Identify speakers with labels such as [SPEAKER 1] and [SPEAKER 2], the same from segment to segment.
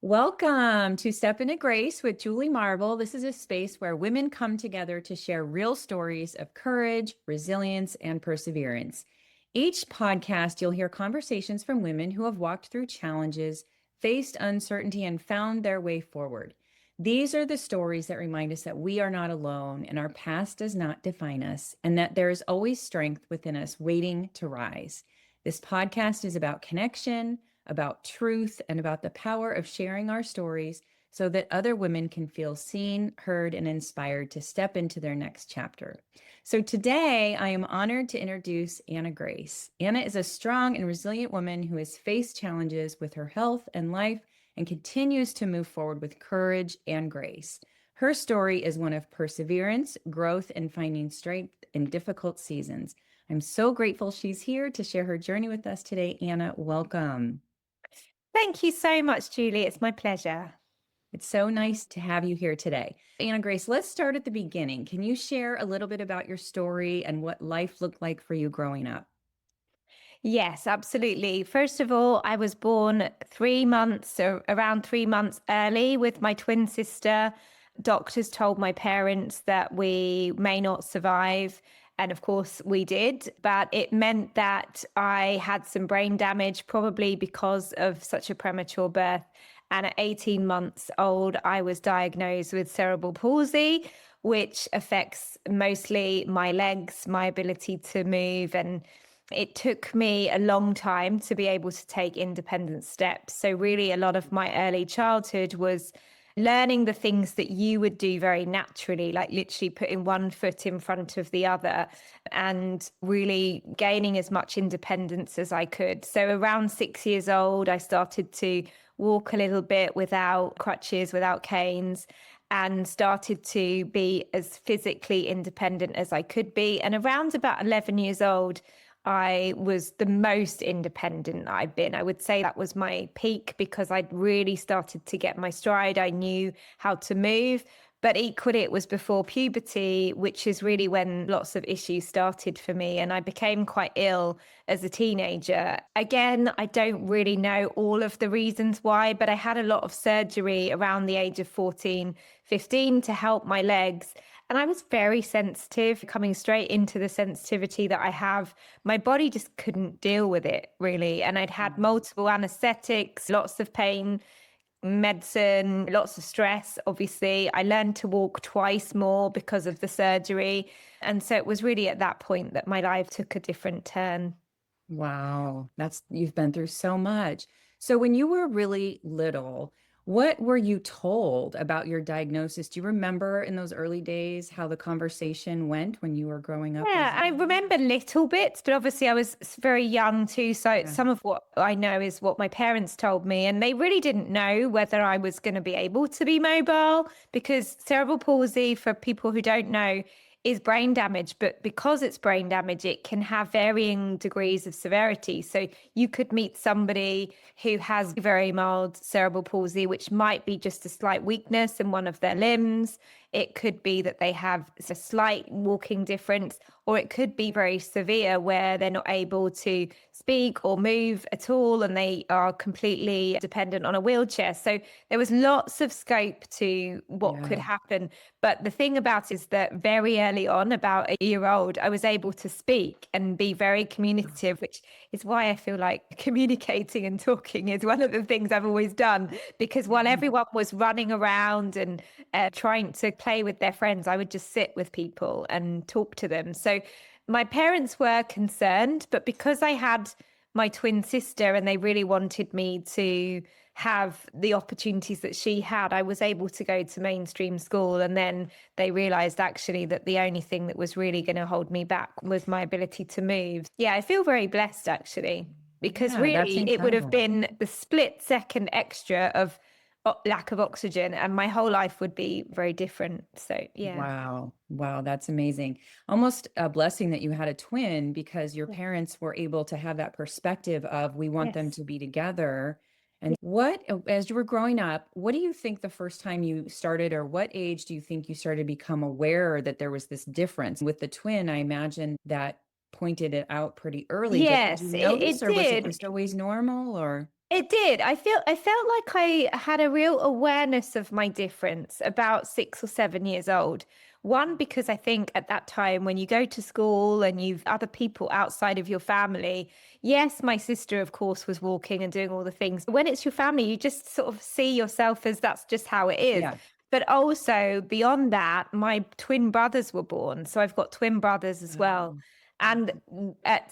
[SPEAKER 1] Welcome to Step into Grace with Julie Marble. This is a space where women come together to share real stories of courage, resilience, and perseverance. Each podcast, you'll hear conversations from women who have walked through challenges, faced uncertainty, and found their way forward. These are the stories that remind us that we are not alone and our past does not define us, and that there is always strength within us waiting to rise. This podcast is about connection, about truth, and about the power of sharing our stories so that other women can feel seen, heard, and inspired to step into their next chapter. So today, I am honored to introduce Anna Grace. Anna is a strong and resilient woman who has faced challenges with her health and life and continues to move forward with courage and grace. Her story is one of perseverance, growth, and finding strength in difficult seasons. I'm so grateful she's here to share her journey with us today. Anna, welcome.
[SPEAKER 2] Thank you so much, Julie. It's my pleasure.
[SPEAKER 1] It's so nice to have you here today. Anna Grace, let's start at the beginning. Can you share a little bit about your story and what life looked like for you growing up?
[SPEAKER 2] Yes, absolutely. First of all, I was born 3 months, so around 3 months early with my twin sister. Doctors told my parents that we may not survive. And of course, we did. But it meant that I had some brain damage, probably because of such a premature birth. And at 18 months old, I was diagnosed with cerebral palsy, which affects mostly my legs, my ability to move, and it took me a long time to be able to take independent steps. So, really, a lot of my early childhood was learning the things that you would do very naturally, like literally putting one foot in front of the other and really gaining as much independence as I could. So, around 6 years old, I started to walk a little bit without crutches, without canes, and started to be as physically independent as I could be. And around about 11 years old, I was the most independent I've been. I would say that was my peak because I'd really started to get my stride. I knew how to move, but equally, it was before puberty, which is really when lots of issues started for me. And I became quite ill as a teenager. Again, I don't really know all of the reasons why, but I had a lot of surgery around the age of 14, 15 to help my legs. And I was very sensitive, coming straight into the sensitivity that I have. My body just couldn't deal with it, really. And I'd had multiple anesthetics, lots of pain, medicine, lots of stress, obviously. I learned to walk twice more because of the surgery. And so it was really at that point that my life took a different turn.
[SPEAKER 1] Wow, you've been through so much. So when you were really little, what were you told about your diagnosis? Do you remember in those early days how the conversation went when you were growing up as
[SPEAKER 2] Yeah, I remember little bits, but obviously I was very young too. So
[SPEAKER 1] yeah.
[SPEAKER 2] some of what I know is what my parents told me, and they really didn't know whether I was going to be able to be mobile because cerebral palsy, for people who don't know, is brain damage. But because it's brain damage, it can have varying degrees of severity. So you could meet somebody who has very mild cerebral palsy, which might be just a slight weakness in one of their limbs. It could be that they have a slight walking difference, or it could be very severe where they're not able to speak or move at all and they are completely dependent on a wheelchair. So there was lots of scope to what could
[SPEAKER 1] Yeah.
[SPEAKER 2] happen. But the thing about it is that very early on, about a year old, I was able to speak and be very communicative, which is why I feel like communicating and talking is one of the things I've always done. Because while everyone was running around and trying to play with their friends, I would just sit with people and talk to them. So my parents were concerned, but because I had my twin sister and they really wanted me to have the opportunities that she had, I was able to go to mainstream school. And then they realized actually that the only thing that was really going to hold me back was my ability to move. Yeah, I feel very blessed actually, because
[SPEAKER 1] Yeah, that's
[SPEAKER 2] really it would have
[SPEAKER 1] incredible.
[SPEAKER 2] been the split second extra of lack of oxygen and my whole life would be very different. So, yeah.
[SPEAKER 1] Wow. Wow, that's amazing. Almost a blessing that you had a twin because your
[SPEAKER 2] Yeah.
[SPEAKER 1] parents were able to have that perspective of we want them
[SPEAKER 2] Yes.
[SPEAKER 1] to be together. And as you were growing up, what do you think the first time you started, or what age do you think you started to become aware that there was this difference with the twin? I imagine that pointed it out pretty early, but did you
[SPEAKER 2] Yes, it
[SPEAKER 1] notice, or was it
[SPEAKER 2] did.
[SPEAKER 1] just always normal or?
[SPEAKER 2] It did. I felt like I had a real awareness of my difference about 6 or 7 years old. One, because I think at that time when you go to school and you've other people outside of your family, yes, my sister, of course, was walking and doing all the things. When it's your family, you just sort of see yourself as that's just how it is.
[SPEAKER 1] Yeah.
[SPEAKER 2] But also beyond that, my twin brothers were born. So I've got twin brothers as well.
[SPEAKER 1] Oh,
[SPEAKER 2] And at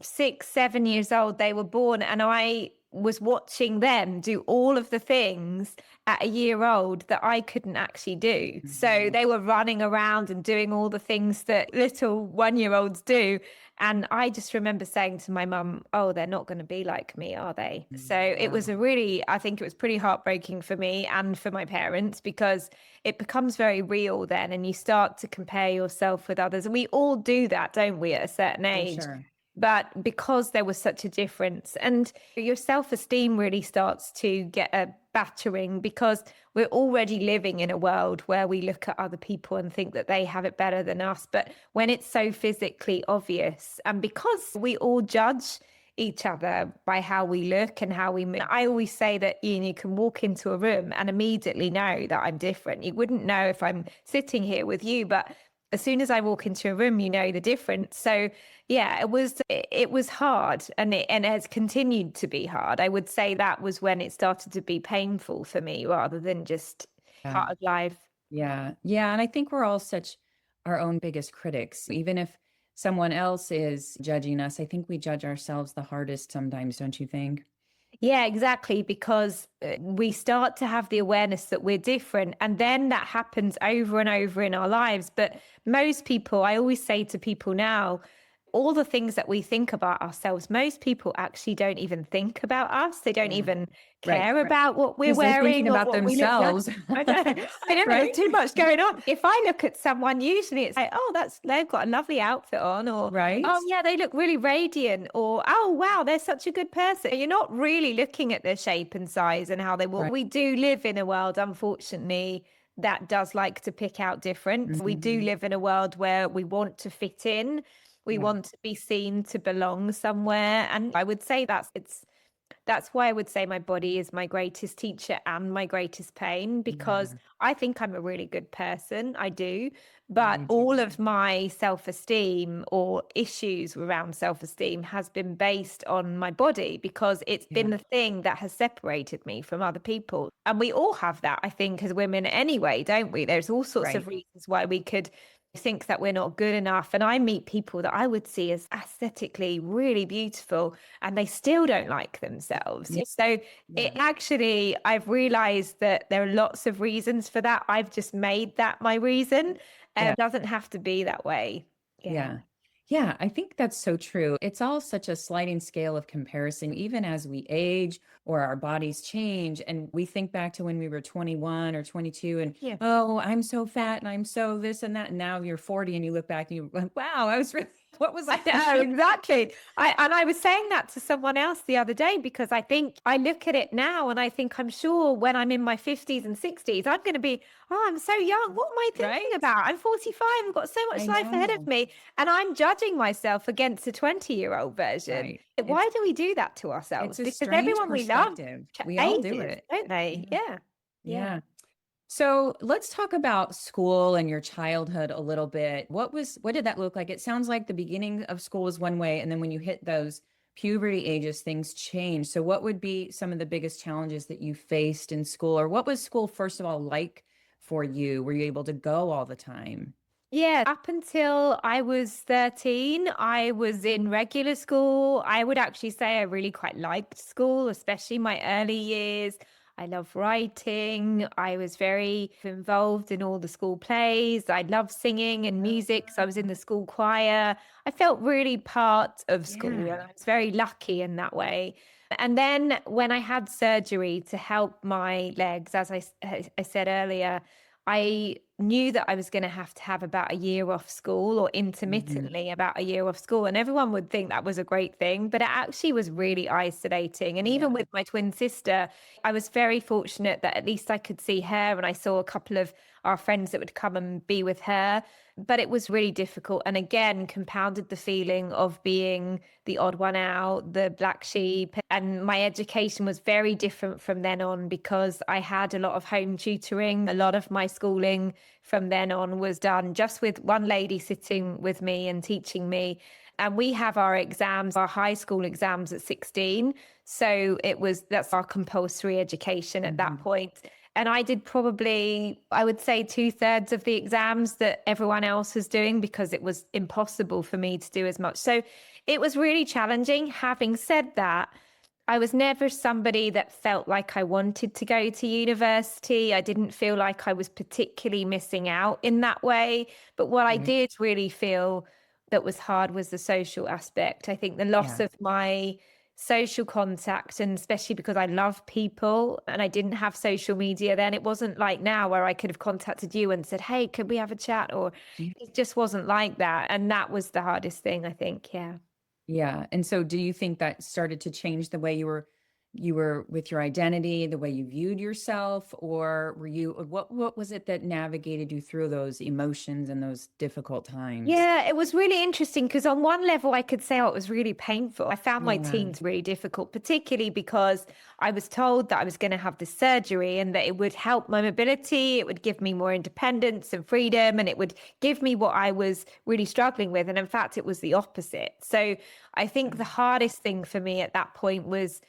[SPEAKER 2] 6, 7 years old, they were born, and I was watching them do all of the things at a year old that I couldn't actually do. So
[SPEAKER 1] mhm.
[SPEAKER 2] they were running around and doing all the things that little 1 year olds do. And I just remember saying to my mum, oh, they're not going to be like me, are they? So it was
[SPEAKER 1] Wow.
[SPEAKER 2] a really, I think it was pretty heartbreaking for me and for my parents because it becomes very real then and you start to compare yourself with others. And we all do that, don't we, at a certain
[SPEAKER 1] For
[SPEAKER 2] age?
[SPEAKER 1] sure.
[SPEAKER 2] But because there was such a difference, and your self esteem really starts to get a battering because we're already living in a world where we look at other people and think that they have it better than us. But when it's so physically obvious, and because we all judge each other by how we look and how we move. I always say that you can walk into a room and immediately know that I'm different. You wouldn't know if I'm sitting here with you, but as soon as I walk into a room, you know the difference. So yeah, it was hard and it has continued to be hard. I would say that was when it started to be painful for me rather than just
[SPEAKER 1] Yeah.
[SPEAKER 2] part of life.
[SPEAKER 1] Yeah. Yeah. And I think we're all such our own biggest critics. Even if someone else is judging us, I think we judge ourselves the hardest sometimes, don't you think?
[SPEAKER 2] Yeah, exactly. Because we start to have the awareness that we're different. And then that happens over and over in our lives. But most people, I always say to people now, all the things that we think about ourselves, most people actually don't even think about us. They don't
[SPEAKER 1] Yeah.
[SPEAKER 2] even
[SPEAKER 1] Right.
[SPEAKER 2] care about what we're
[SPEAKER 1] Because they're thinking
[SPEAKER 2] wearing or
[SPEAKER 1] about
[SPEAKER 2] what we look like.
[SPEAKER 1] themselves.
[SPEAKER 2] I know, I know, there's
[SPEAKER 1] Right?
[SPEAKER 2] too much going on. If I look at someone, usually it's like, oh, they've got a lovely outfit on, or
[SPEAKER 1] Right?
[SPEAKER 2] oh, yeah, they look really radiant, or oh, wow, they're such a good person. You're not really looking at their shape and size and how they walk.
[SPEAKER 1] Right.
[SPEAKER 2] We do live in a world, unfortunately, that does like to pick out difference. We do
[SPEAKER 1] Mhm.
[SPEAKER 2] live in a world where we want to fit in, we
[SPEAKER 1] Yeah.
[SPEAKER 2] want to be seen to belong somewhere. And I would say that's why I would say my body is my greatest teacher and my greatest pain because
[SPEAKER 1] Yeah.
[SPEAKER 2] I think I'm a really good person. I do.
[SPEAKER 1] I
[SPEAKER 2] But
[SPEAKER 1] do too.
[SPEAKER 2] all of my self esteem or issues around self esteem has been based on my body because it's
[SPEAKER 1] Yeah.
[SPEAKER 2] been the thing that has separated me from other people. And we all have that, I think, as women anyway, don't we? There's all sorts of
[SPEAKER 1] Right.
[SPEAKER 2] reasons why we could think that we're not good enough. And I meet people that I would see as aesthetically really beautiful and they still don't like themselves.
[SPEAKER 1] Yeah.
[SPEAKER 2] So it
[SPEAKER 1] Yeah.
[SPEAKER 2] actually, I've realized that there are lots of reasons for that. I've just made that my reason.
[SPEAKER 1] Yeah.
[SPEAKER 2] It doesn't have to be that way. Yeah.
[SPEAKER 1] Yeah. Yeah, I think that's so true. It's all such a sliding scale of comparison, even as we age or our bodies change. And we think back to when we were 21 or 22 and,
[SPEAKER 2] Yeah.
[SPEAKER 1] oh, I'm so fat and I'm so this and that. And now you're 40 and you look back and you're like, wow, I was really, what was I
[SPEAKER 2] I know,
[SPEAKER 1] thinking?
[SPEAKER 2] exactly. I was saying that to someone else the other day because I think I look at it now and I think I'm sure when I'm in my 50s and 60s, I'm going to be, oh, I'm so young. What am I thinking
[SPEAKER 1] Right?
[SPEAKER 2] about? I'm 45. I've got so
[SPEAKER 1] I
[SPEAKER 2] much life ahead of
[SPEAKER 1] know.
[SPEAKER 2] me. And I'm judging myself against a 20-year-old version.
[SPEAKER 1] Right.
[SPEAKER 2] Why do we do that to ourselves?
[SPEAKER 1] It's a
[SPEAKER 2] Because
[SPEAKER 1] strange
[SPEAKER 2] everyone we love
[SPEAKER 1] perspective. We all do
[SPEAKER 2] ages,
[SPEAKER 1] it.
[SPEAKER 2] don't they?
[SPEAKER 1] Yeah.
[SPEAKER 2] Yeah. Yeah.
[SPEAKER 1] Yeah. So let's talk about school and your childhood a little bit. What did that look like? It sounds like the beginning of school was one way, and then when you hit those puberty ages, things change. So what would be some of the biggest challenges that you faced in school, or what was school, first of all, like for you? Were you able to go all the time?
[SPEAKER 2] Yeah, up until I was 13, I was in regular school. I would actually say I really quite liked school, especially my early years. I love writing. I was very involved in all the school plays. I loved singing and music. So I was in the school choir. I felt really part of school and
[SPEAKER 1] Yeah.
[SPEAKER 2] I was very lucky in that way. And then when I had surgery to help my legs, as I said earlier, I knew that I was going to have about a year off school or
[SPEAKER 1] Hmm.
[SPEAKER 2] intermittently about a year off school. And everyone would think that was a great thing, but it actually was really isolating. And even
[SPEAKER 1] Yeah.
[SPEAKER 2] with my twin sister, I was very fortunate that at least I could see her and I saw a couple of our friends that would come and be with her. But it was really difficult. And again, compounded the feeling of being the odd one out, the black sheep. And my education was very different from then on because I had a lot of home tutoring. A lot of my schooling from then on was done just with one lady sitting with me and teaching me. And we have our exams, our high school exams at 16. So that's our compulsory education at that
[SPEAKER 1] Mhm.
[SPEAKER 2] point. And I did probably, I would say, 2/3 of the exams that everyone else was doing because it was impossible for me to do as much. So it was really challenging. Having said that, I was never somebody that felt like I wanted to go to university. I didn't feel like I was particularly missing out in that way. But what I
[SPEAKER 1] Right.
[SPEAKER 2] did really feel that was hard was the social aspect. I think the loss
[SPEAKER 1] Yeah.
[SPEAKER 2] of my social contact, and especially because I love people and I didn't have social media then. It wasn't like now where I could have contacted you and said, hey, could we have a chat? Or
[SPEAKER 1] Yeah.
[SPEAKER 2] it just wasn't like that. And that was the hardest thing, I think. Yeah.
[SPEAKER 1] Yeah. And so do you think that started to change the way you were with your identity, the way you viewed yourself, or what was it that navigated you through those emotions and those difficult times?
[SPEAKER 2] Yeah, it was really interesting because on one level, I could say, oh, it was really painful. I found my
[SPEAKER 1] Yeah.
[SPEAKER 2] teens really difficult, particularly because I was told that I was going to have this surgery and that it would help my mobility, it would give me more independence and freedom, and it would give me what I was really struggling with. And in fact, it was the opposite. So I think the hardest thing for me at that point was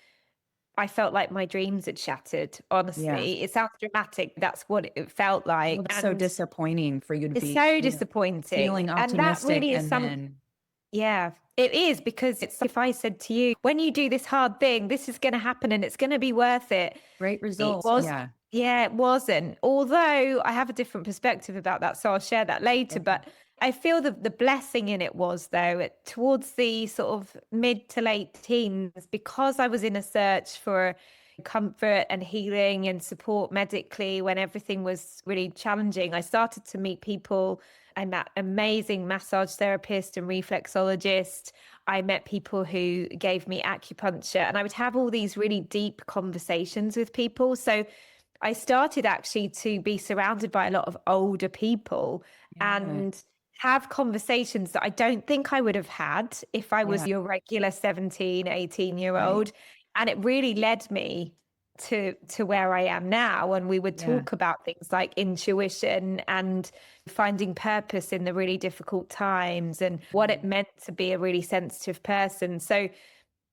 [SPEAKER 2] I felt like my dreams had shattered,
[SPEAKER 1] Yeah.
[SPEAKER 2] honestly. It sounds dramatic. That's what it felt
[SPEAKER 1] Well,
[SPEAKER 2] like.
[SPEAKER 1] that's so
[SPEAKER 2] And
[SPEAKER 1] disappointing for you to
[SPEAKER 2] it's
[SPEAKER 1] be,
[SPEAKER 2] so disappointing.
[SPEAKER 1] feeling
[SPEAKER 2] And that
[SPEAKER 1] optimistic
[SPEAKER 2] really is
[SPEAKER 1] and
[SPEAKER 2] some,
[SPEAKER 1] then
[SPEAKER 2] yeah, it is because it's if I said to you, when you do this hard thing, this is going to happen and it's going to be worth it.
[SPEAKER 1] great
[SPEAKER 2] It
[SPEAKER 1] results.
[SPEAKER 2] was,
[SPEAKER 1] Yeah.
[SPEAKER 2] yeah, it wasn't. Although I have a different perspective about that, so I'll share that later.
[SPEAKER 1] Okay.
[SPEAKER 2] But I feel the blessing in it was though, towards the sort of mid to late teens, because I was in a search for comfort and healing and support medically when everything was really challenging. I started to meet people. I met amazing massage therapist and reflexologist. I met people who gave me acupuncture, and I would have all these really deep conversations with people. So I started actually to be surrounded by a lot of older people
[SPEAKER 1] Yeah.
[SPEAKER 2] and have conversations that I don't think I would have had if I was
[SPEAKER 1] Yeah.
[SPEAKER 2] your regular 17, 18-year
[SPEAKER 1] Right.
[SPEAKER 2] old. And it really led me to where I am now. And we would
[SPEAKER 1] Yeah.
[SPEAKER 2] talk about things like intuition and finding purpose in the really difficult times and what it
[SPEAKER 1] Mhm.
[SPEAKER 2] meant to be a really sensitive person. So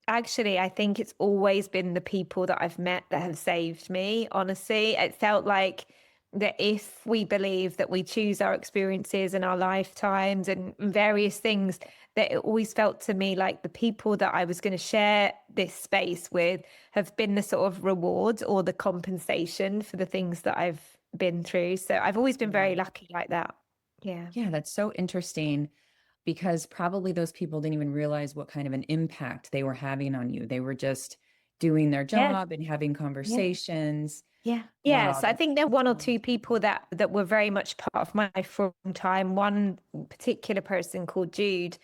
[SPEAKER 2] actually, I think it's always been the people that I've met that have saved me. Honestly, it felt like that if we believe that we choose our experiences and our lifetimes and various things, that it always felt to me like the people that I was going to share this space with have been the sort of reward or the compensation for the things that I've been through. So I've always been
[SPEAKER 1] Yeah.
[SPEAKER 2] very lucky like that. Yeah.
[SPEAKER 1] Yeah, that's so interesting because probably those people didn't even realize what kind of an impact they were having on you. They were just doing their
[SPEAKER 2] Yeah.
[SPEAKER 1] job and having
[SPEAKER 2] Yeah.
[SPEAKER 1] conversations.
[SPEAKER 2] Yeah.
[SPEAKER 1] Wow,
[SPEAKER 2] Yes, I
[SPEAKER 1] that's
[SPEAKER 2] think there are one or
[SPEAKER 1] um,
[SPEAKER 2] two people that were very much part of my life for a long time. One particular person called Jude.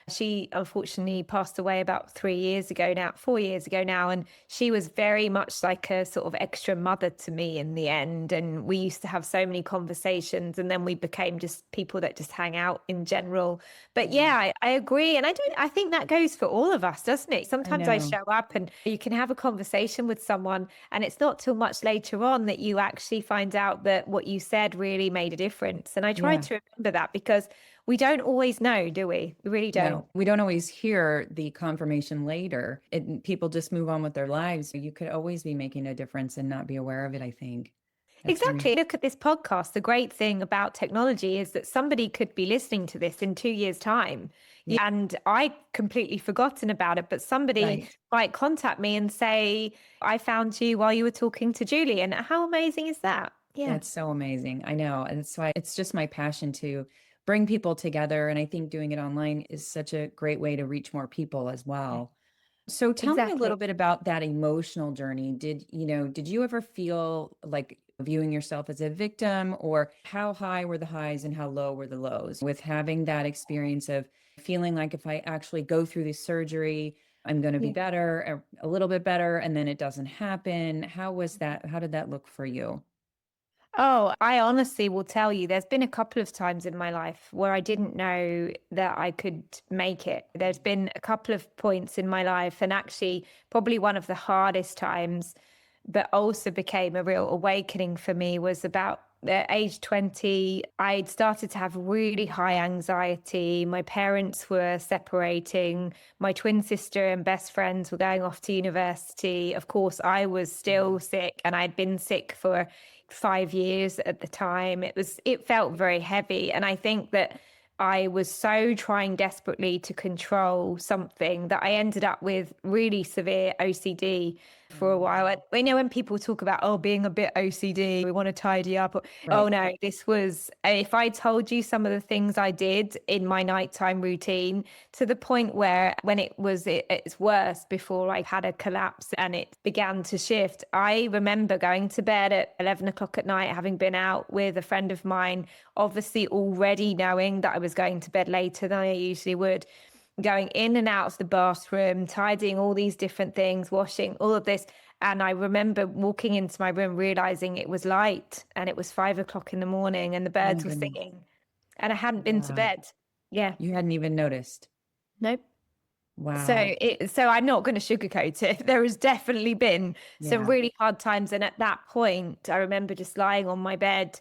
[SPEAKER 2] She unfortunately passed away about 3 years ago now, 4 years ago now. And she was very much like a sort of extra mother to me in the end. And we used to have so many conversations, and then we became just people that just hang out in general. But
[SPEAKER 1] yeah,
[SPEAKER 2] yeah, I agree. And I think that goes for all of us, doesn't it?
[SPEAKER 1] I
[SPEAKER 2] Sometimes I
[SPEAKER 1] know.
[SPEAKER 2] show up and you can have a conversation with someone, and it's not till much later on that you actually find out that what you said really made a difference. And I try
[SPEAKER 1] Yeah.
[SPEAKER 2] to remember that because we don't always know, do we? We really don't.
[SPEAKER 1] No, we don't always hear the confirmation later. People just move on with their lives. You could always be making a difference and not be aware of it, I think. That's very,
[SPEAKER 2] Exactly. Look at this podcast. The great thing about technology is that somebody could be listening to this in 2 years' time.
[SPEAKER 1] yeah,
[SPEAKER 2] And I completely forgotten about it, but somebody
[SPEAKER 1] right.
[SPEAKER 2] might contact me and say, I found you while you were talking to Julie. And how amazing is that? Yeah.
[SPEAKER 1] That's so amazing. I know. And that's why it's just my passion to bring people together. And I think doing it online is such a great way to reach more people as
[SPEAKER 2] Yeah.
[SPEAKER 1] well. So tell me a
[SPEAKER 2] Exactly.
[SPEAKER 1] little bit about that emotional journey. Did you ever feel like viewing yourself as a victim, or how high were the highs and how low were the lows with having that experience of feeling like if I actually go through this surgery, I'm going to be
[SPEAKER 2] Yeah.
[SPEAKER 1] better, a little bit better, and then it doesn't happen? How was that? How did that look for you?
[SPEAKER 2] Oh, I honestly will tell you, there's been a couple of times in my life where I didn't know that I could make it. There's been a couple of points in my life, and actually, probably one of the hardest times, but also became a real awakening for me, was about at age 20. I'd started to have really high anxiety. My parents were separating. My twin sister and best friends were going off to university. Of course, I was still sick, and I'd been sick for 5 years at the time. It felt very heavy. And I think that I was so trying desperately to control something that I ended up with really severe OCD for a while. And we know when people talk about, oh, being a bit OCD, we want to tidy up. Oh
[SPEAKER 1] Right.
[SPEAKER 2] no, this was, if I told you some of the things I did in my nighttime routine, to the point where when it was at its worst, before I had a collapse and it began to shift, I remember going to bed at 11 o'clock at night, having been out with a friend of mine, obviously already knowing that I was going to bed later than I usually would, going in and out of the bathroom, tidying all these different things, washing, all of this. And I remember walking into my room, realizing it was light and it was 5 o'clock in the morning and the
[SPEAKER 1] Oh my
[SPEAKER 2] birds were
[SPEAKER 1] goodness.
[SPEAKER 2] singing and I hadn't been to
[SPEAKER 1] Wow.
[SPEAKER 2] bed. Yeah.
[SPEAKER 1] You hadn't even noticed.
[SPEAKER 2] Nope.
[SPEAKER 1] Wow.
[SPEAKER 2] So I'm not going to sugarcoat it. There has definitely been some
[SPEAKER 1] Yeah.
[SPEAKER 2] really hard times. And at that point, I remember just lying on my bed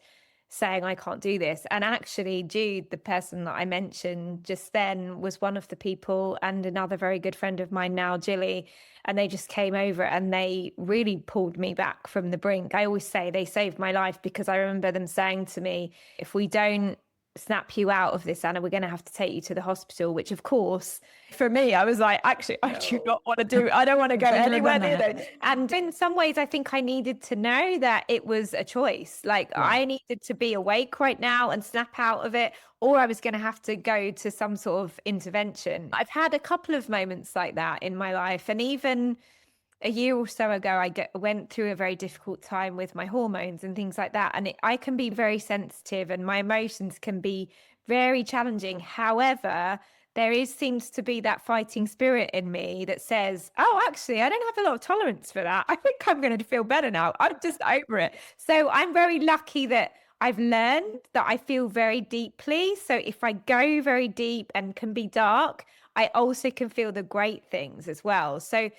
[SPEAKER 2] saying, I can't do this. And actually, Jude, the person that I mentioned just then, was one of the people, and another very good friend of mine now, Jilly. And they just came over and they really pulled me back from the brink. I always say they saved my life, because I remember them saying to me, if we don't snap you out of this, Anna, we're going to have to take you to the hospital, which of course, for me, I was like, actually, I do not want to do it. I don't want to go
[SPEAKER 1] Been there,
[SPEAKER 2] anywhere
[SPEAKER 1] done
[SPEAKER 2] near
[SPEAKER 1] that.
[SPEAKER 2] those. And in some ways, I think I needed to know that it was a choice. Like
[SPEAKER 1] Yeah.
[SPEAKER 2] I needed to be awake right now and snap out of it, or I was going to have to go to some sort of intervention. I've had a couple of moments like that in my life. And even a year or so ago, went through a very difficult time with my hormones and things like that. And I can be very sensitive and my emotions can be very challenging. However, seems to be that fighting spirit in me that says, oh, actually, I don't have a lot of tolerance for that. I think I'm going to feel better now. I'm just over it. So I'm very lucky that I've learned that I feel very deeply. So if I go very deep and can be dark, I also can feel the great things as well. So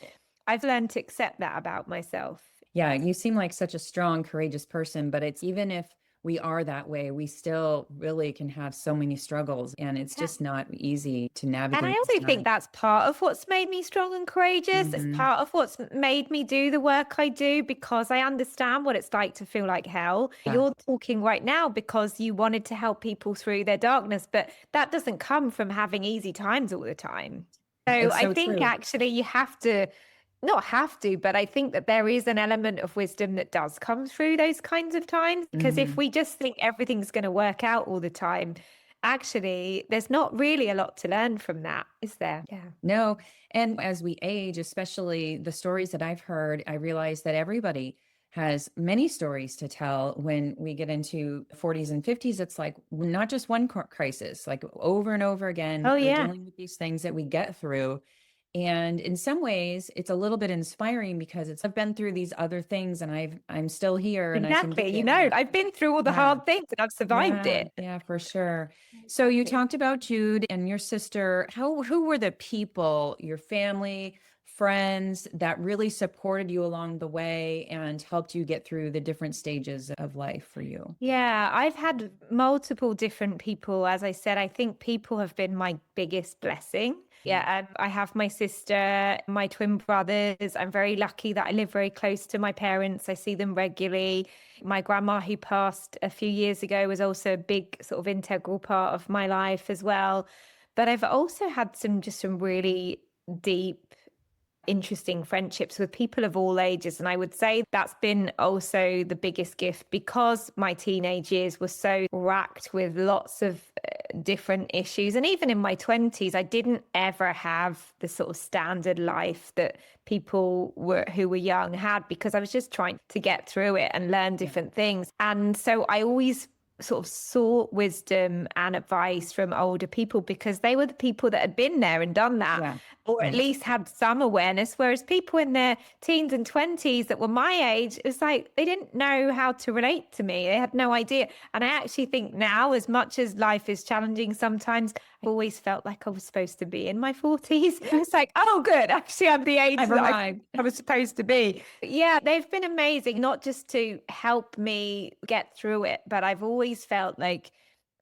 [SPEAKER 2] I've learned to accept that about myself.
[SPEAKER 1] Yeah, you seem like such a strong, courageous person, but it's even if we are that way, we still really can have so many struggles, and it's
[SPEAKER 2] Yeah.
[SPEAKER 1] just not easy to
[SPEAKER 2] And I
[SPEAKER 1] navigate this
[SPEAKER 2] also think
[SPEAKER 1] time.
[SPEAKER 2] that's part of what's made me strong and courageous. It's
[SPEAKER 1] Mhm.
[SPEAKER 2] part of what's made me do the work I do, because I understand what it's like to feel like hell.
[SPEAKER 1] Yeah,
[SPEAKER 2] You're talking right now because you wanted to help people through their darkness, but that doesn't come from having easy times all the time. So
[SPEAKER 1] it's
[SPEAKER 2] I
[SPEAKER 1] so
[SPEAKER 2] think
[SPEAKER 1] true.
[SPEAKER 2] actually you have to, not have to, but I think that there is an element of wisdom that does come through those kinds of times. Because if
[SPEAKER 1] Mhm.
[SPEAKER 2] we just think everything's going to work out all the time, actually, there's not really a lot to learn from that, is there? Yeah.
[SPEAKER 1] No, and as we age, especially the stories that I've heard, I realize that everybody has many stories to tell. When we get into 40s and 50s, it's like not just one crisis, like over and over again,
[SPEAKER 2] Oh,
[SPEAKER 1] we're
[SPEAKER 2] yeah.
[SPEAKER 1] dealing with these things that we get through. And in some ways, it's a little bit inspiring because I've been through these other things and I'm still here and I can do
[SPEAKER 2] Exactly.
[SPEAKER 1] it.
[SPEAKER 2] I've been through all the
[SPEAKER 1] Yeah.
[SPEAKER 2] hard things and I've survived
[SPEAKER 1] Yeah,
[SPEAKER 2] it.
[SPEAKER 1] yeah, for sure. So you
[SPEAKER 2] Exactly.
[SPEAKER 1] talked about Jude and your sister. Who were the people, your family, friends that really supported you along the way and helped you get through the different stages of life for you?
[SPEAKER 2] Yeah, I've had multiple different people. As I said, I think people have been my biggest blessing. Yeah, I have my sister, my twin brothers. I'm very lucky that I live very close to my parents. I see them regularly. My grandma, who passed a few years ago, was also a big sort of integral part of my life as well. But I've also had some really deep, interesting friendships with people of all ages. And I would say that's been also the biggest gift, because my teenage years were so racked with lots of different issues. And even in my 20s, I didn't ever have the sort of standard life that who were young had, because I was just trying to get through it and learn different things. And so I always sort of sought wisdom and advice from older people because they were the people that had been there and done that,
[SPEAKER 1] Yeah.
[SPEAKER 2] or at
[SPEAKER 1] Yeah.
[SPEAKER 2] least had some awareness. Whereas people in their teens and 20s that were my age, it's like they didn't know how to relate to me. They had no idea. And I actually think now, as much as life is challenging sometimes, I've always felt like I was supposed to be in my 40s. It's like, oh, good. Actually, I'm the age
[SPEAKER 1] I've
[SPEAKER 2] that
[SPEAKER 1] arrived.
[SPEAKER 2] I was supposed to be. Yeah, they've been amazing, not just to help me get through it, but I've always felt like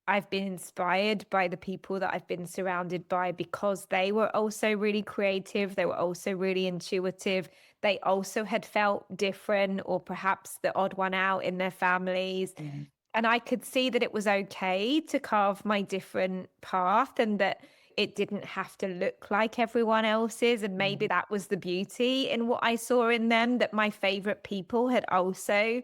[SPEAKER 2] I've been inspired by the people that I've been surrounded by because they were also really creative. They were also really intuitive. They also had felt different or perhaps the odd one out in their families.
[SPEAKER 1] Yeah.
[SPEAKER 2] And I could see that it was okay to carve my different path and that it didn't have to look like everyone else's. And maybe that was the beauty in what I saw in them, that my favorite people had also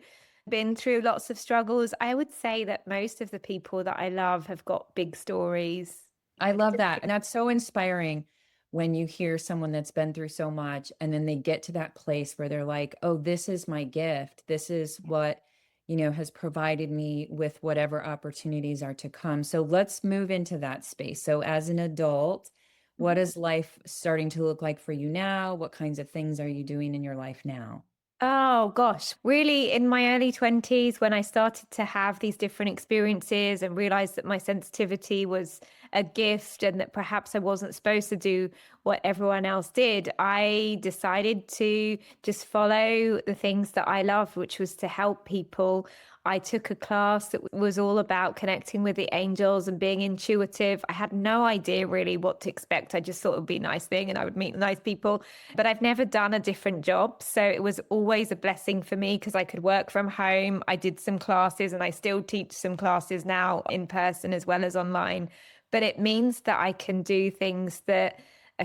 [SPEAKER 2] been through lots of struggles. I would say that most of the people that I love have got big stories.
[SPEAKER 1] I love that. And that's so inspiring when you hear someone that's been through so much and then they get to that place where they're like, oh, this is my gift. This is what, has provided me with whatever opportunities are to come. So let's move into that space. So as an adult, what is life starting to look like for you now? What kinds of things are you doing in your life now?
[SPEAKER 2] Oh gosh, really in my early 20s when I started to have these different experiences and realized that my sensitivity was a gift and that perhaps I wasn't supposed to do what everyone else did, I decided to just follow the things that I love, which was to help people. I took a class that was all about connecting with the angels and being intuitive. I had no idea really what to expect. I just thought it would be a nice thing and I would meet nice people, but I've never done a different job. So it was always a blessing for me because I could work from home. I did some classes and I still teach some classes now in person as well as online. But it means that I can do things that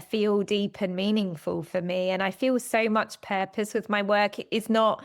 [SPEAKER 2] feel deep and meaningful for me. And I feel so much purpose with my work. It's not,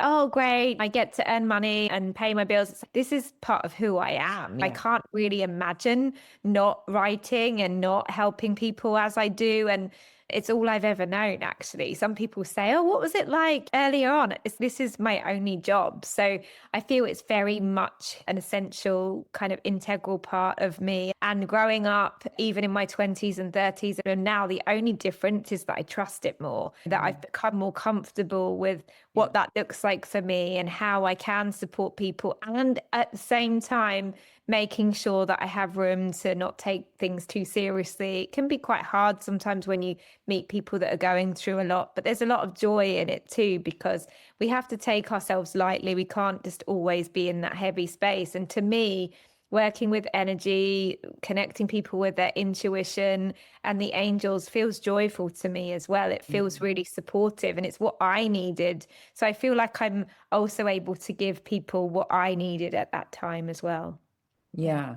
[SPEAKER 2] oh, great, I get to earn money and pay my bills. This is part of who I am. I
[SPEAKER 1] Yeah.
[SPEAKER 2] can't really imagine not writing and not helping people as I do. And it's all I've ever known, actually. Some people say, oh, what was it like earlier on? This is my only job. So I feel it's very much an essential kind of integral part of me. And growing up, even in my 20s and 30s, and now the only difference is that I trust it more, that I've become more comfortable with what that looks like for me and how I can support people. And at the same time, making sure that I have room to not take things too seriously. It can be quite hard sometimes when you meet people that are going through a lot, but there's a lot of joy in it too, because we have to take ourselves lightly. We can't just always be in that heavy space. And to me, working with energy, connecting people with their intuition and the angels feels joyful to me as well. It feels really supportive and it's what I needed. So I feel like I'm also able to give people what I needed at that time as well.
[SPEAKER 1] Yeah.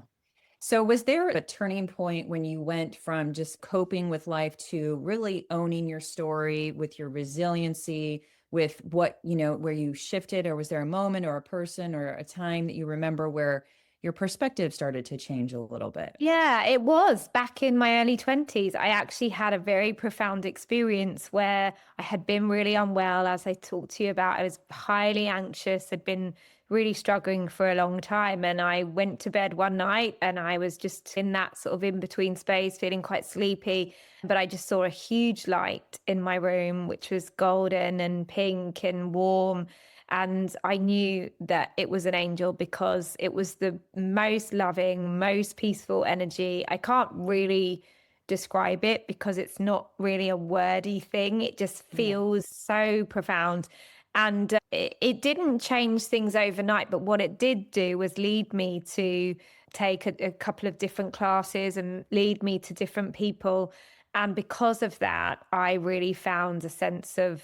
[SPEAKER 1] So was there a turning point when you went from just coping with life to really owning your story with your resiliency, with what, where you shifted, or was there a moment or a person or a time that you remember where your perspective started to change a little bit?
[SPEAKER 2] Yeah, it was back in my early 20s. I actually had a very profound experience where I had been really unwell, as I talked to you about. I was highly anxious, had been really struggling for a long time. And I went to bed one night and I was just in that sort of in between space, feeling quite sleepy. But I just saw a huge light in my room, which was golden and pink and warm. And I knew that it was an angel because it was the most loving, most peaceful energy. I can't really describe it because it's not really a wordy thing. It just
[SPEAKER 1] Yeah.
[SPEAKER 2] feels so profound. And it didn't change things overnight, but what it did do was lead me to take a couple of different classes and lead me to different people. And because of that, I really found a sense of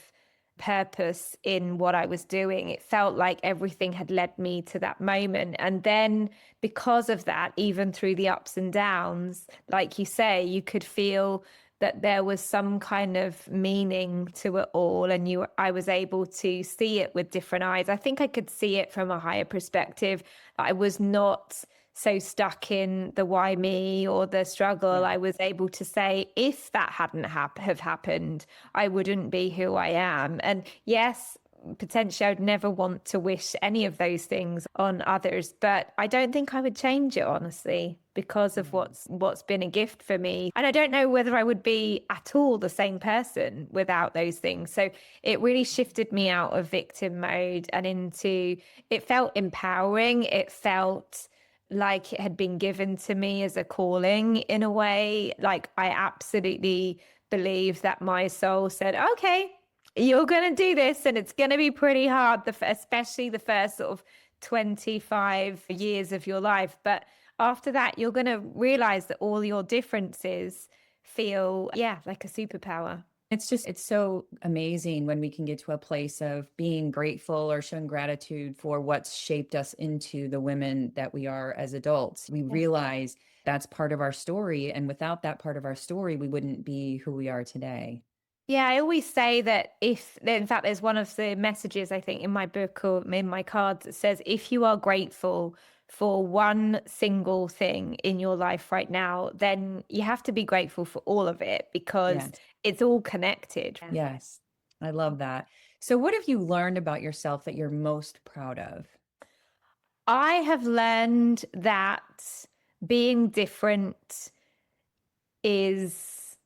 [SPEAKER 2] purpose in what I was doing. It felt like everything had led me to that moment. And then because of that, even through the ups and downs, like you say, you could feel that there was some kind of meaning to it all. And I was able to see it with different eyes. I think I could see it from a higher perspective. I was not so stuck in the why me or the struggle.
[SPEAKER 1] Yeah.
[SPEAKER 2] I was able to say, if that hadn't have happened, I wouldn't be who I am. And yes, potentially I would never want to wish any of those things on others, but I don't think I would change it, honestly, because of
[SPEAKER 1] Yeah.
[SPEAKER 2] what's been a gift for me. And I don't know whether I would be at all the same person without those things. So it really shifted me out of victim mode and into, it felt empowering. It felt like it had been given to me as a calling in a way. Like I absolutely believe that my soul said, okay, you're going to do this and it's going to be pretty hard, especially the first sort of 25 years of your life. But after that, you're going to realize that all your differences feel, yeah, like a superpower.
[SPEAKER 1] It's so amazing when we can get to a place of being grateful or showing gratitude for what's shaped us into the women that we are as adults. We realize that's part of our story. And without that part of our story, we wouldn't be who we are today.
[SPEAKER 2] Yeah, I always say that in fact, there's one of the messages I think in my book or in my cards that says, if you are grateful for one single thing in your life right now, then you have to be grateful for all of it because
[SPEAKER 1] Yes.
[SPEAKER 2] it's all connected.
[SPEAKER 1] Yes. I love that. So, what have you learned about yourself that you're most proud of?
[SPEAKER 2] I have learned that being different is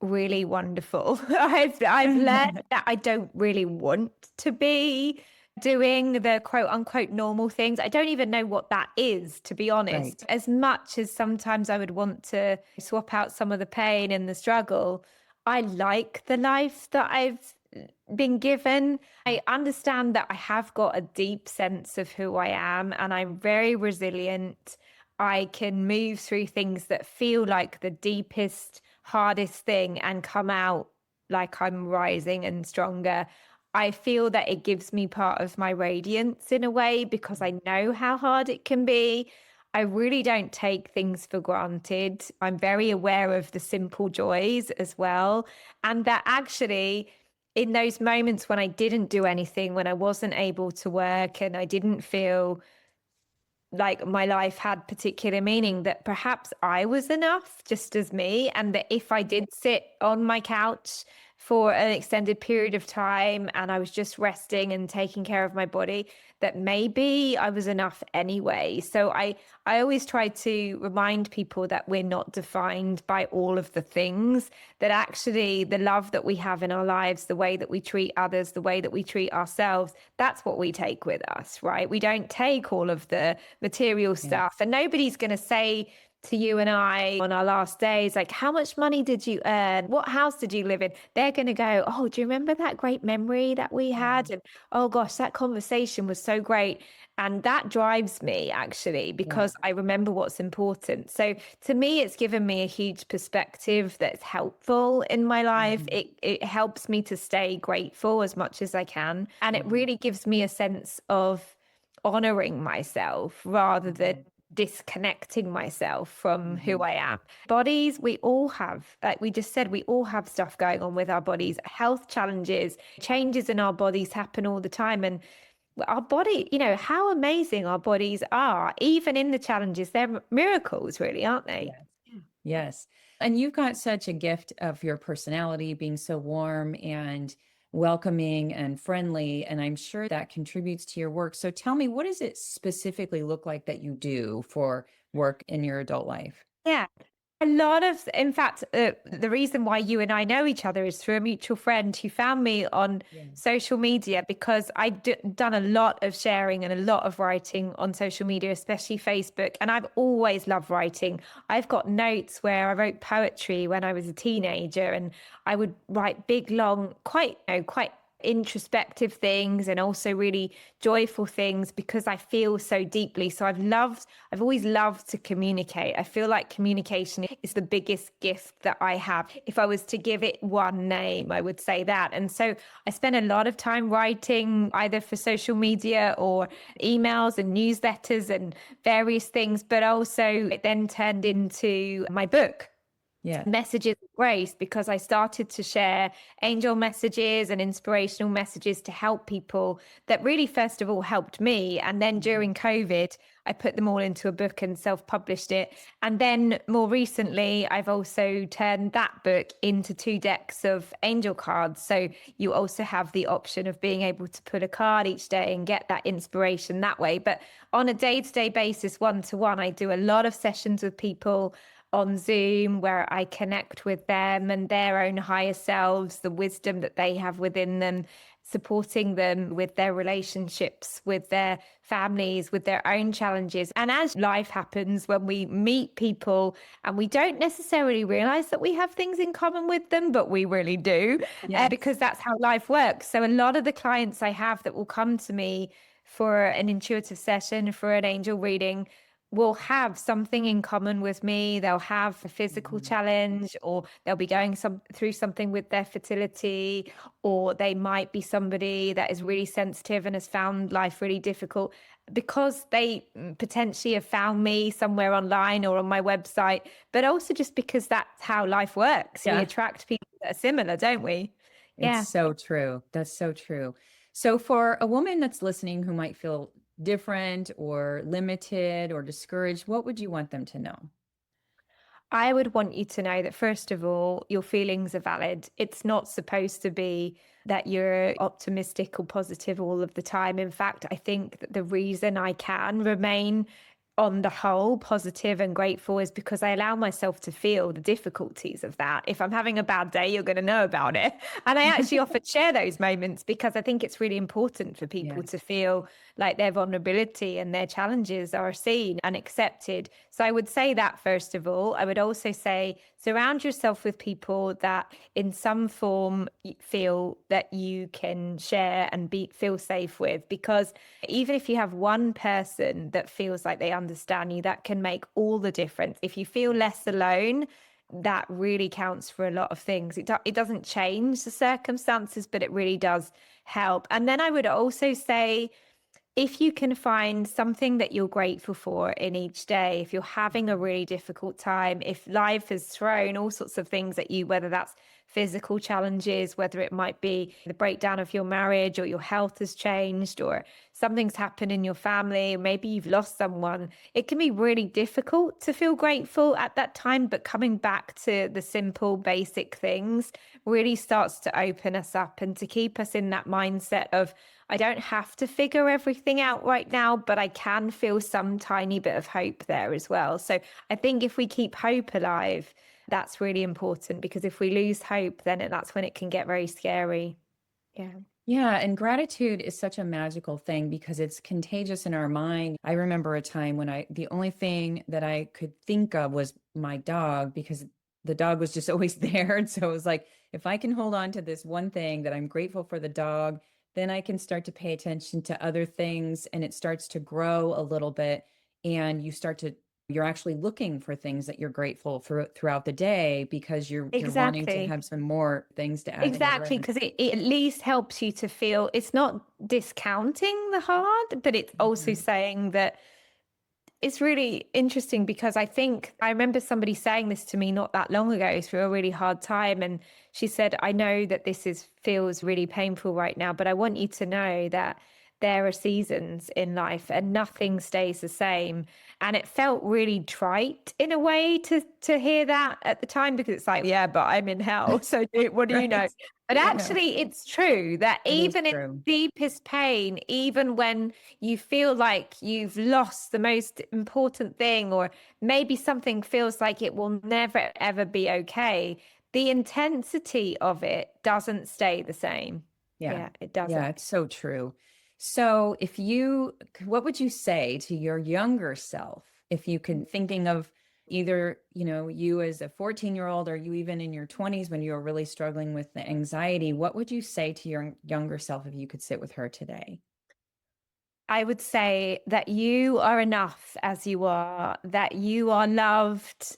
[SPEAKER 2] really wonderful. I've learned that I don't really want to be doing the quote unquote normal things. I don't even know what that is, to be honest.
[SPEAKER 1] Right.
[SPEAKER 2] As much as sometimes I would want to swap out some of the pain and the struggle, I like the life that I've been given. I understand that I have got a deep sense of who I am and I'm very resilient. I can move through things that feel like the deepest, hardest thing and come out like I'm rising and stronger. I feel that it gives me part of my radiance in a way because I know how hard it can be. I really don't take things for granted. I'm very aware of the simple joys as well. And that actually, in those moments when I didn't do anything, when I wasn't able to work and I didn't feel like my life had particular meaning, that perhaps I was enough just as me, and that if I did sit on my couch for an extended period of time and I was just resting and taking care of my body, that maybe I was enough anyway. So I always try to remind people that we're not defined by all of the things, that actually the love that we have in our lives, the way that we treat others, the way that we treat ourselves, that's what we take with us, right? We don't take all of the material
[SPEAKER 1] Yeah.
[SPEAKER 2] stuff. And nobody's going to say to you and I on our last days, like, how much money did you earn? What house did you live in? They're going to go, oh, do you remember that great memory that we
[SPEAKER 1] Yeah.
[SPEAKER 2] had? And oh gosh, that conversation was so great. And that drives me actually,
[SPEAKER 1] Yeah.
[SPEAKER 2] because I remember what's important. So to me, it's given me a huge perspective that's helpful in my life.
[SPEAKER 1] Mhm.
[SPEAKER 2] It helps me to stay grateful as much as I can. And it
[SPEAKER 1] Mhm.
[SPEAKER 2] really gives me a sense of honoring myself rather than disconnecting myself from who
[SPEAKER 1] Mhm.
[SPEAKER 2] I am. Bodies, we all have, like we just said, we all have stuff going on with our bodies, health challenges, changes in our bodies happen all the time. And our body, how amazing our bodies are, even in the challenges. They're miracles, really, aren't they?
[SPEAKER 1] Yes. Yes. And you've got such a gift of your personality being so warm and welcoming and friendly. And I'm sure that contributes to your work. So tell me, what does it specifically look like that you do for work in your adult life?
[SPEAKER 2] Yeah. A lot of, in fact, the reason why you and I know each other is through a mutual friend who found me on
[SPEAKER 1] Yeah.
[SPEAKER 2] social media because done a lot of sharing and a lot of writing on social media, especially Facebook. And I've always loved writing. I've got notes where I wrote poetry when I was a teenager, and I would write big, long, quite introspective things and also really joyful things because I feel so deeply. So I've always loved to communicate. I feel like communication is the biggest gift that I have. If I was to give it one name, I would say that. And so I spend a lot of time writing either for social media or emails and newsletters and various things, but also it then turned into my book,
[SPEAKER 1] Yeah.
[SPEAKER 2] Messages of grace because I started to share angel messages and inspirational messages to help people that really, first of all, helped me. And then
[SPEAKER 1] Mhm.
[SPEAKER 2] during COVID, I put them all into a book and self-published it. And then more recently, I've also turned that book into 2 decks of angel cards. So you also have the option of being able to put a card each day and get that inspiration that way. But on a day-to-day basis, one-to-one, I do a lot of sessions with people on Zoom where I connect with them and their own higher selves, the wisdom that they have within them, supporting them with their relationships, with their families, with their own challenges. And as life happens, when we meet people and we don't necessarily realize that we have things in common with them, but we really do,
[SPEAKER 1] Yes.
[SPEAKER 2] because that's how life works. So a lot of the clients I have that will come to me for an intuitive session, for an angel reading, will have something in common with me. They'll have a physical
[SPEAKER 1] Mhm.
[SPEAKER 2] challenge, or they'll be going through something with their fertility, or they might be somebody that is really sensitive and has found life really difficult because they potentially have found me somewhere online or on my website, but also just because that's how life works. We
[SPEAKER 1] Yeah.
[SPEAKER 2] attract people that are similar, don't we?
[SPEAKER 1] It's
[SPEAKER 2] Yeah.
[SPEAKER 1] so true. That's so true. So, for a woman that's listening who might feel different or limited or discouraged, what would you want them to know?
[SPEAKER 2] I would want you to know that, first of all, your feelings are valid. It's not supposed to be that you're optimistic or positive all of the time. In fact, I think that the reason I can remain on the whole positive and grateful is because I allow myself to feel the difficulties of that. If I'm having a bad day, you're going to know about it. And I actually often share those moments because I think it's really important for people to
[SPEAKER 1] Yes.
[SPEAKER 2] feel like their vulnerability and their challenges are seen and accepted. So I would say that, first of all. I would also say surround yourself with people that in some form feel that you can share and feel safe with, because even if you have one person that feels like they understand you, that can make all the difference. If you feel less alone, that really counts for a lot of things. It doesn't change the circumstances, but it really does help. And then I would also say, if you can find something that you're grateful for in each day, if you're having a really difficult time, if life has thrown all sorts of things at you, whether that's physical challenges, whether it might be the breakdown of your marriage, or your health has changed, or something's happened in your family, or maybe you've lost someone, it can be really difficult to feel grateful at that time. But coming back to the simple, basic things really starts to open us up and to keep us in that mindset of, I don't have to figure everything out right now, but I can feel some tiny bit of hope there as well. So I think if we keep hope alive, that's really important, because if we lose hope, then that's when it can get very scary. Yeah.
[SPEAKER 1] Yeah, and gratitude is such a magical thing because it's contagious in our mind. I remember a time when the only thing that I could think of was my dog, because the dog was just always there. And so it was like, if I can hold on to this one thing that I'm grateful for the dog, then I can start to pay attention to other things and it starts to grow a little bit. And you're actually looking for things that you're grateful for throughout the day because you're wanting to
[SPEAKER 2] Exactly.
[SPEAKER 1] have some more things to add in your
[SPEAKER 2] Exactly,
[SPEAKER 1] list.
[SPEAKER 2] because it at least helps you to feel it's not discounting the hard, but it's also
[SPEAKER 1] Mhm.
[SPEAKER 2] saying that it's really interesting, because I think I remember somebody saying this to me not that long ago through a really hard time. And she said, I know that feels really painful right now, but I want you to know that there are seasons in life and nothing stays the same. And it felt really trite in a way to hear that at the time, because it's like, yeah, but I'm in hell. So what do you know?
[SPEAKER 1] Right.
[SPEAKER 2] But
[SPEAKER 1] I know.
[SPEAKER 2] actually, it's true that
[SPEAKER 1] It is
[SPEAKER 2] even in
[SPEAKER 1] true.
[SPEAKER 2] deepest pain, even when you feel like you've lost the most important thing, or maybe something feels like it will never ever be okay, the intensity of it doesn't stay the same.
[SPEAKER 1] Yeah.
[SPEAKER 2] Yeah, it doesn't.
[SPEAKER 1] Yeah, it's so true. So what would you say to your younger self if you could thinking of either, you as a 14-year-old or you even in your 20s when you were really struggling with the anxiety, what would you say to your younger self if you could sit with her today?
[SPEAKER 2] I would say that you are enough as you are, that you are loved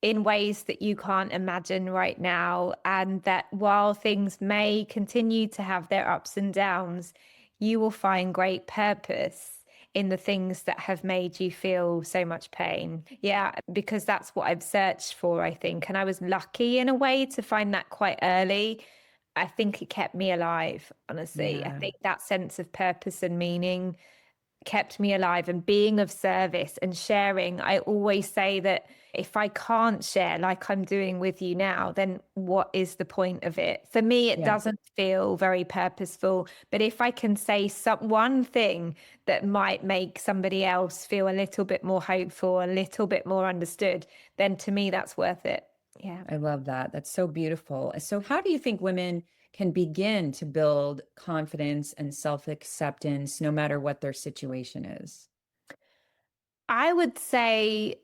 [SPEAKER 2] in ways that you can't imagine right now. And that while things may continue to have their ups and downs, you will find great purpose in the things that have made you feel so much pain. Yeah, because that's what I've searched for, I think. And I was lucky in a way to find that quite early. I think it kept me alive, honestly. I
[SPEAKER 1] Yeah,
[SPEAKER 2] think that sense of purpose and meaning kept me alive, and being of service and sharing. I always say that if I can't share like I'm doing with you now, then what is the point of it? For me, it
[SPEAKER 1] yeah.
[SPEAKER 2] doesn't feel very purposeful. But if I can say one thing that might make somebody else feel a little bit more hopeful, a little bit more understood, then to me, that's worth it. Yeah.
[SPEAKER 1] I love that. That's so beautiful. So, how do you think women can begin to build confidence and self-acceptance no matter what their situation is?
[SPEAKER 2] I would say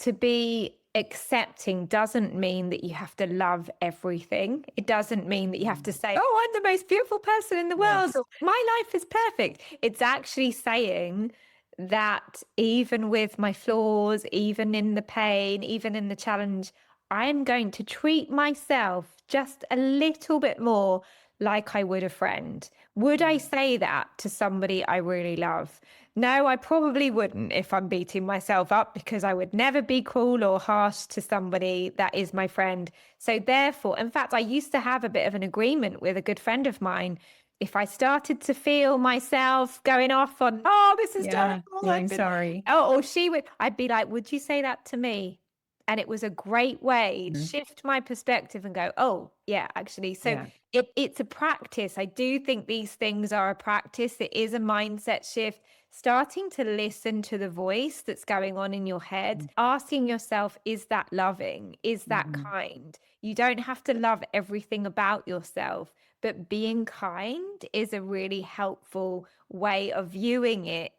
[SPEAKER 2] to be accepting doesn't mean that you have to love everything. It doesn't mean that you have to say, oh, I'm the most beautiful person in the world,
[SPEAKER 1] Yes.
[SPEAKER 2] or my life is perfect. It's actually saying that even with my flaws, even in the pain, even in the challenge, I'm going to treat myself just a little bit more like I would a friend. Would I say that to somebody I really love? No, I probably wouldn't if I'm beating myself up, because I would never be cruel or harsh to somebody that is my friend. So, therefore, in fact, I used to have a bit of an agreement with a good friend of mine. If I started to feel myself going off on, oh, this is
[SPEAKER 1] Yeah,
[SPEAKER 2] terrible, I've
[SPEAKER 1] feeling
[SPEAKER 2] been,
[SPEAKER 1] sorry.
[SPEAKER 2] oh, or she would, I'd be like, would you say that to me? And it was a great way to
[SPEAKER 1] Mhm.
[SPEAKER 2] shift my perspective and go, oh, yeah, actually. So
[SPEAKER 1] Yeah.
[SPEAKER 2] it's a practice. I do think these things are a practice. It is a mindset shift. Starting to listen to the voice that's going on in your head, asking yourself, is that loving? Is that
[SPEAKER 1] Mhm.
[SPEAKER 2] kind? You don't have to love everything about yourself, but being kind is a really helpful way of viewing it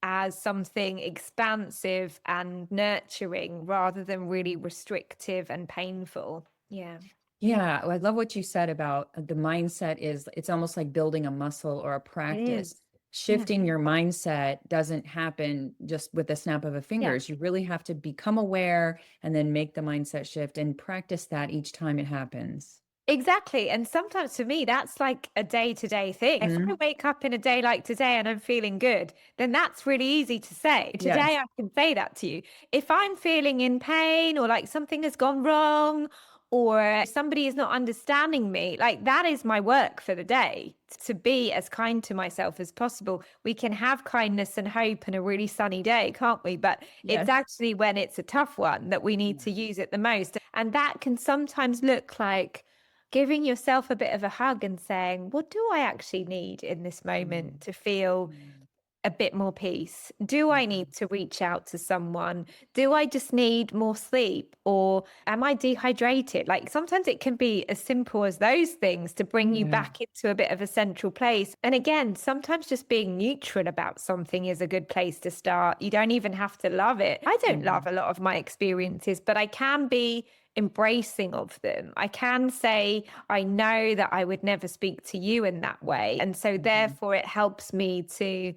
[SPEAKER 2] as something expansive and nurturing rather than really restrictive and painful. Yeah.
[SPEAKER 1] Yeah, I love what you said about the mindset is it's almost like building a muscle or a
[SPEAKER 2] It
[SPEAKER 1] practice.
[SPEAKER 2] is. Yeah.
[SPEAKER 1] Shifting your mindset doesn't happen just with the snap of a
[SPEAKER 2] Yeah.
[SPEAKER 1] fingers. You really have to become aware and then make the mindset shift and practice that each time it happens.
[SPEAKER 2] Exactly. And sometimes for me, that's like a day to day thing. If I
[SPEAKER 1] Mhm.
[SPEAKER 2] wake up in a day like today and I'm feeling good, then that's really easy to say. Today,
[SPEAKER 1] Yes.
[SPEAKER 2] I can say that to you. If I'm feeling in pain or like something has gone wrong or somebody is not understanding me, like that is my work for the day, to be as kind to myself as possible. We can have kindness and hope in a really sunny day, can't we? But it's
[SPEAKER 1] Yes.
[SPEAKER 2] actually when it's a tough one that we need to use it the most. And that can sometimes look like giving yourself a bit of a hug and saying, what do I actually need in this moment
[SPEAKER 1] Mm,
[SPEAKER 2] to feel
[SPEAKER 1] mm,
[SPEAKER 2] a bit more peace? Do I
[SPEAKER 1] mhm.
[SPEAKER 2] need to reach out to someone? Do I just need more sleep? Or am I dehydrated? Like sometimes it can be as simple as those things to bring you
[SPEAKER 1] Yeah.
[SPEAKER 2] back into a bit of a central place. And again, sometimes just being neutral about something is a good place to start. You don't even have to love it. I don't love
[SPEAKER 1] Mhm.
[SPEAKER 2] a lot of my experiences, but I can be embracing of them. I can say, I know that I would never speak to you in that way. And so,
[SPEAKER 1] Mhm.
[SPEAKER 2] therefore, it helps me to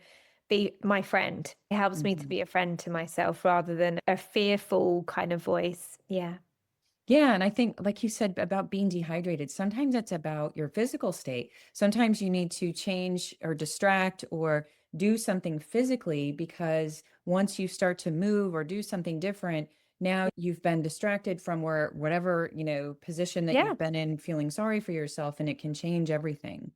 [SPEAKER 2] be my friend. It helps me to
[SPEAKER 1] Mhm.
[SPEAKER 2] be a friend to myself rather than a fearful kind of voice. Yeah.
[SPEAKER 1] Yeah, and I think, like you said about being dehydrated, sometimes it's about your physical state. Sometimes you need to change or distract or do something physically because once you start to move or do something different, now you've been distracted from where whatever, position that
[SPEAKER 2] Yeah.
[SPEAKER 1] you've been in, feeling sorry for yourself, and it can change everything.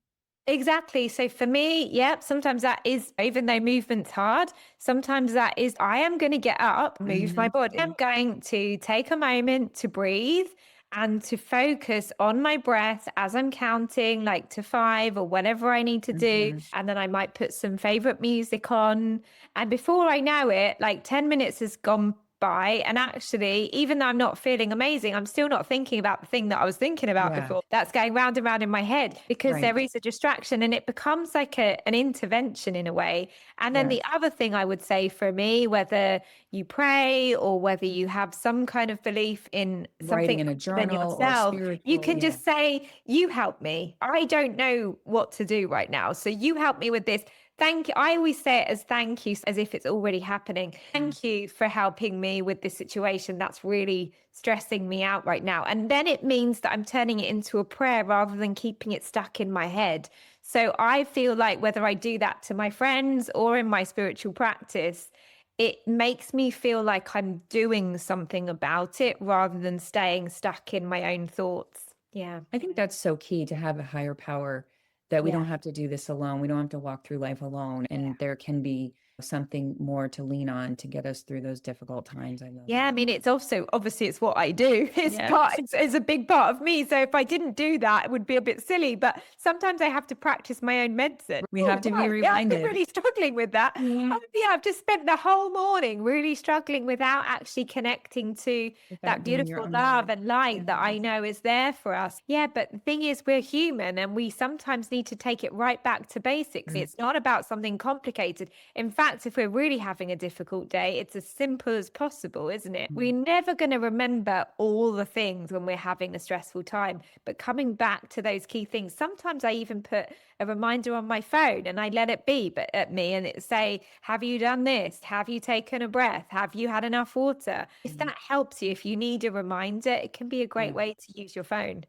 [SPEAKER 2] Exactly. So for me, yep, sometimes that is, even though movement's hard, sometimes that is, I am going to get up, move my
[SPEAKER 1] Hmm.
[SPEAKER 2] body. I'm going to take a moment to breathe and to focus on my breath as I'm counting, like to five or whatever I need to do.
[SPEAKER 1] Hmm.
[SPEAKER 2] And then I might put some favorite music on. And before I know it, like 10 minutes has gone by. And actually, even though I'm not feeling amazing, I'm still not thinking about the thing that I was thinking about
[SPEAKER 1] Yeah,
[SPEAKER 2] before. That's going round and round in my head because
[SPEAKER 1] right.
[SPEAKER 2] there is a distraction and it becomes like an intervention in a way. And then the
[SPEAKER 1] Yes.
[SPEAKER 2] other thing I would say for me, whether you pray or whether you have some kind of belief in something
[SPEAKER 1] Writing in a
[SPEAKER 2] other than
[SPEAKER 1] journal or
[SPEAKER 2] yourself, you
[SPEAKER 1] spiritual.
[SPEAKER 2] can
[SPEAKER 1] Yeah.
[SPEAKER 2] just say, you help me. I don't know what to do right now. So you help me with this. Thank you. I always say it as thank you, as if it's already happening. Thank you for helping me with this situation that's really stressing me out right now. And then it means that I'm turning it into a prayer rather than keeping it stuck in my head. So I feel like whether I do that to my friends or in my spiritual practice, it makes me feel like I'm doing something about it rather than staying stuck in my own thoughts. Yeah.
[SPEAKER 1] I think that's so key, to have a higher power, that we
[SPEAKER 2] Yeah.
[SPEAKER 1] don't have to do this alone. We don't have to walk through life alone. And there can be something more to lean on to get us through those difficult times. I love
[SPEAKER 2] Yeah, I
[SPEAKER 1] that.
[SPEAKER 2] mean, it's also obviously it's what I do.
[SPEAKER 1] Yeah.
[SPEAKER 2] It's a big part of me. So if I didn't do that, it would be a bit silly. But sometimes I have to practice my own medicine.
[SPEAKER 1] We
[SPEAKER 2] Oh,
[SPEAKER 1] have to be
[SPEAKER 2] wow. Yeah, I've been
[SPEAKER 1] reminded.
[SPEAKER 2] really struggling with that.
[SPEAKER 1] Yeah.
[SPEAKER 2] Oh, yeah, I've just spent the whole morning really struggling without actually connecting to
[SPEAKER 1] Without
[SPEAKER 2] that
[SPEAKER 1] doing your
[SPEAKER 2] beautiful
[SPEAKER 1] own
[SPEAKER 2] love
[SPEAKER 1] work.
[SPEAKER 2] and light that
[SPEAKER 1] Yeah.
[SPEAKER 2] I know is there for us. Yeah, but the thing is, we're human and we sometimes need to take it right back to basics.
[SPEAKER 1] Mm.
[SPEAKER 2] It's not about something complicated. In fact, if we're really having a difficult day, it's as simple as possible, isn't it? We're never going to remember all the things when we're having a stressful time, but coming back to those key things. Sometimes I even put a reminder on my phone and I let it beep at me and it say, have you done this? Have you taken a breath? Have you had enough water? If that helps you, if you need a reminder, it can be a great
[SPEAKER 1] Yeah.
[SPEAKER 2] way to use your phone.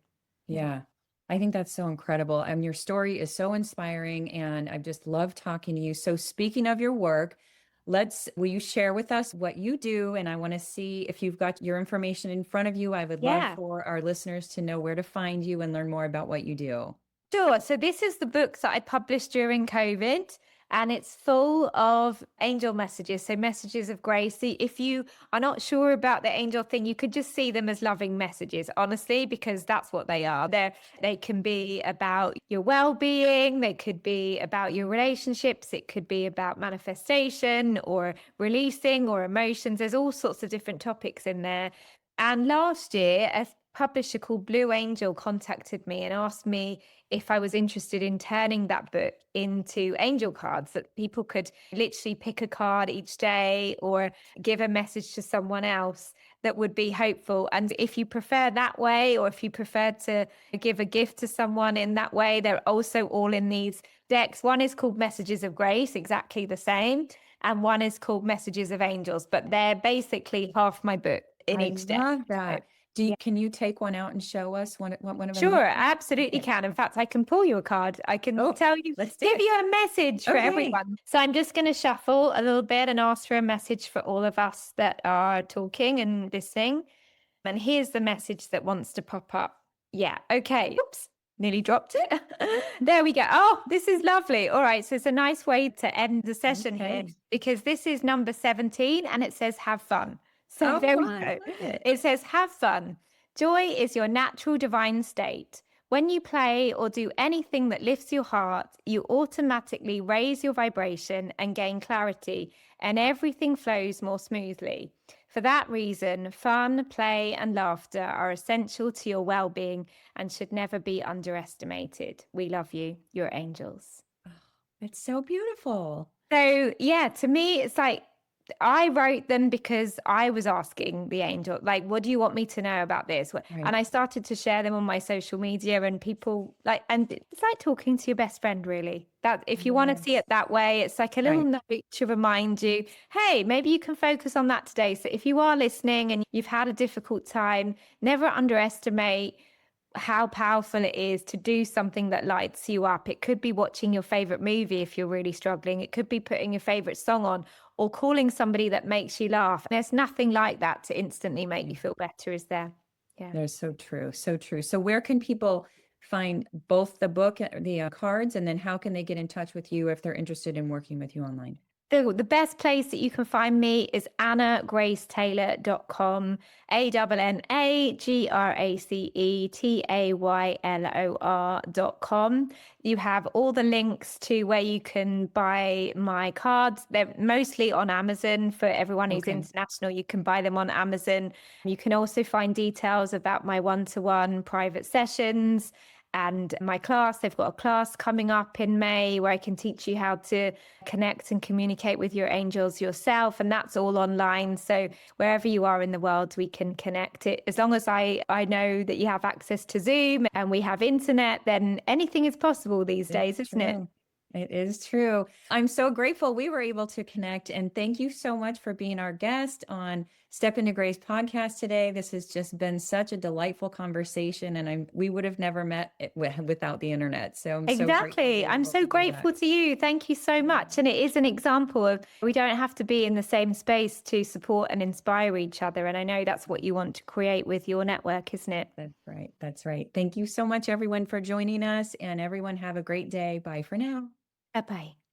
[SPEAKER 1] Yeah. I think that's so incredible. And your story is so inspiring. And I've just loved talking to you. So speaking of your work, will you share with us what you do? And I want to see if you've got your information in front of you. I would love
[SPEAKER 2] Yeah.
[SPEAKER 1] for our listeners to know where to find you and learn more about what you do.
[SPEAKER 2] Sure. So this is the book that I published during COVID, and it's full of angel messages. So messages of grace. See, if you are not sure about the angel thing, you could just see them as loving messages, honestly, because that's what they are. They can be about your well-being. They could be about your relationships. It could be about manifestation or releasing or emotions. There's all sorts of different topics in there. And last year, a publisher called Blue Angel contacted me and asked me if I was interested in turning that book into angel cards that people could literally pick a card each day or give a message to someone else that would be hopeful. And if you prefer that way, or if you prefer to give a gift to someone in that way, they're also all in these decks. One is called Messages of Grace, exactly the same. And one is called Messages of Angels, but they're basically half my book in
[SPEAKER 1] I
[SPEAKER 2] each deck.
[SPEAKER 1] love
[SPEAKER 2] So,
[SPEAKER 1] that. Can you take one out and show us what one of them
[SPEAKER 2] sure,
[SPEAKER 1] looks
[SPEAKER 2] I absolutely
[SPEAKER 1] like?
[SPEAKER 2] can. In fact, I can pull you a card. I can
[SPEAKER 1] Oh,
[SPEAKER 2] tell you,
[SPEAKER 1] let's do
[SPEAKER 2] give
[SPEAKER 1] it.
[SPEAKER 2] you a message for
[SPEAKER 1] Okay.
[SPEAKER 2] everyone. So I'm just going to shuffle a little bit and ask for a message for all of us that are talking and listening. And here's the message that wants to pop up. Yeah. Okay. Oops. Nearly dropped it. There we go. Oh, this is lovely. All right. So it's a nice way to end the session here,
[SPEAKER 1] Okay.
[SPEAKER 2] because this is number 17 and it says have fun. So
[SPEAKER 1] Oh,
[SPEAKER 2] there we
[SPEAKER 1] I
[SPEAKER 2] go.
[SPEAKER 1] love it.
[SPEAKER 2] It says have fun. Joy is your natural divine state. When you play or do anything that lifts your heart, you automatically raise your vibration and gain clarity, and everything flows more smoothly. For that reason, fun, play, and laughter are essential to your well being and should never be underestimated. We love you, your angels.
[SPEAKER 1] It's so beautiful.
[SPEAKER 2] So, yeah, to me, it's like I wrote them because I was asking the angel, like, what do you want me to know about this?
[SPEAKER 1] Right.
[SPEAKER 2] And I started to share them on my social media, and people and it's like talking to your best friend, really. That if you want to see
[SPEAKER 1] Yes.
[SPEAKER 2] it that way, it's like a little
[SPEAKER 1] Right.
[SPEAKER 2] note to remind you, hey, maybe you can focus on that today. So if you are listening and you've had a difficult time, never underestimate how powerful it is to do something that lights you up. It could be watching your favorite movie if you're really struggling. It could be putting your favorite song on or calling somebody that makes you laugh. There's nothing like that to instantly make you feel better, is there? Yeah.
[SPEAKER 1] They're so true. So true. So where can people find both the book, the cards, and then how can they get in touch with you if they're interested in working with you online?
[SPEAKER 2] The best place that you can find me is AnnaGraceTaylor.com, ANNAGRACETAYLOR.com. You have all the links to where you can buy my cards. They're mostly on Amazon. For everyone who's international, you can buy them on Amazon. You can also find details about my one-to-one private sessions and my class. They've got a class coming up in May where I can teach you how to connect and communicate with your angels yourself. And that's all online. So wherever you are in the world, we can connect it. As long as I know that you have access to Zoom and we have internet, then anything is possible these days, isn't it?
[SPEAKER 1] It is true. I'm so grateful we were able to connect. And thank you so much for being our guest on Step Into Grace podcast today. This has just been such a delightful conversation. And we would have never met without the internet. So I'm so grateful we
[SPEAKER 2] Exactly.
[SPEAKER 1] were
[SPEAKER 2] I'm
[SPEAKER 1] able
[SPEAKER 2] so
[SPEAKER 1] to do that.
[SPEAKER 2] grateful to you. Thank you so much. And it is an example of we don't have to be in the same space to support and inspire each other. And I know that's what you want to create with your network, isn't it?
[SPEAKER 1] That's right. That's right. Thank you so much, everyone, for joining us. And everyone have a great day. Bye for now.
[SPEAKER 2] Bye bye.